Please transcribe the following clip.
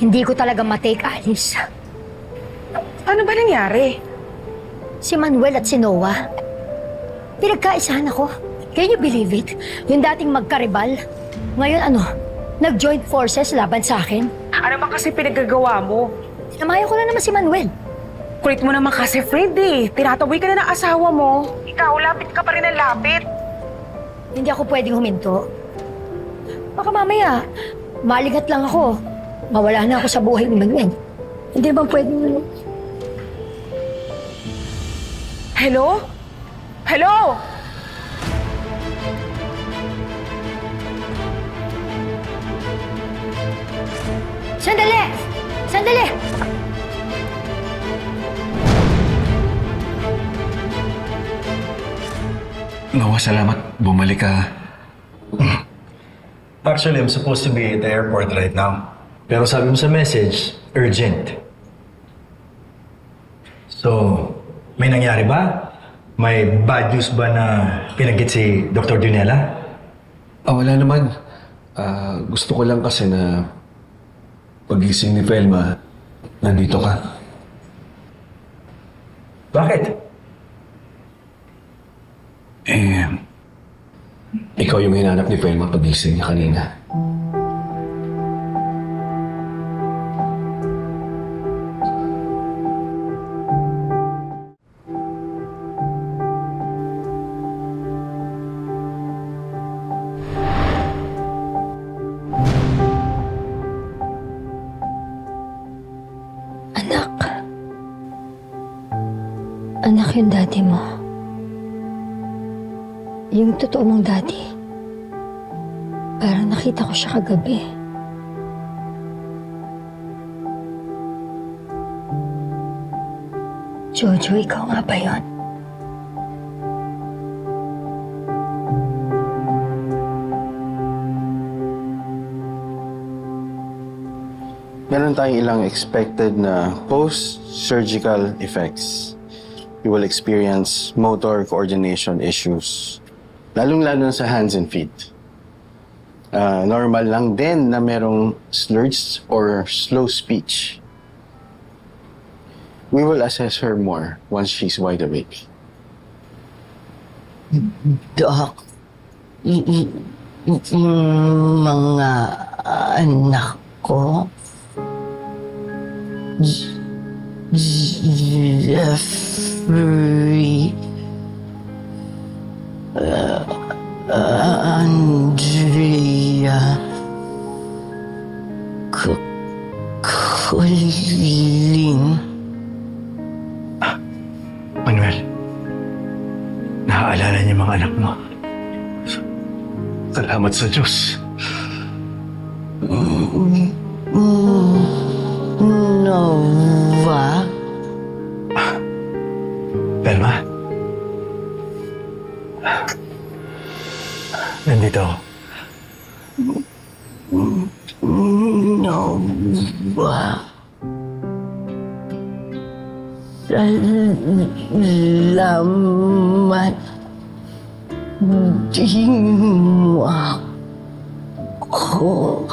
Hindi ko talaga matake, Alice. Ano ba nangyari? Si Manuel at si Noah. Pinagkaisahan ako. Can you believe it? Yung dating magkaribal. Ngayon nag-joint forces laban sa akin. Ano ba kasi pinagagawa mo? Sinamayan ko na naman si Manuel. Kulit mo naman kasi, Fred eh. Tinataboy ka na ng asawa mo. Ikaw, lapit ka pa rin ng lapit. Hindi ako pwedeng huminto. Baka mamaya, maligat lang ako. Mawala na ako sa buhay ni Manuel. Hindi naman pwedeng... Hello? Hello? Sandali! Sandali! Noah, salamat. Bumalik ka. Actually, I'm supposed to be at the airport right now. Pero sabi mo sa message, urgent. So, may nangyari ba? May bad news ba na pinagit si Dr. Junella? Wala naman. Gusto ko lang kasi na pagising ni Velma, nandito ka. Bakit? Ikaw yung hinanap ni Velma pagising niya kanina. Anak yung daddy mo. Yung totoo mong daddy. Parang nakita ko siya kagabi. Jojo, ikaw nga ba yun? Meron tayong ilang expected na post-surgical effects. You will experience motor coordination issues, lalong-lalo sa hands and feet. Normal lang din na merong slurs or slow speech. We will assess her more once she's wide awake. Doc, mga anak ko, Jeffrey, Andrea, Colleen. Manuel, naaalala niya mga anak mo. Salamat sa Diyos. Nova? Velma? Nandito ako. Nova? Salamat. Di mo ako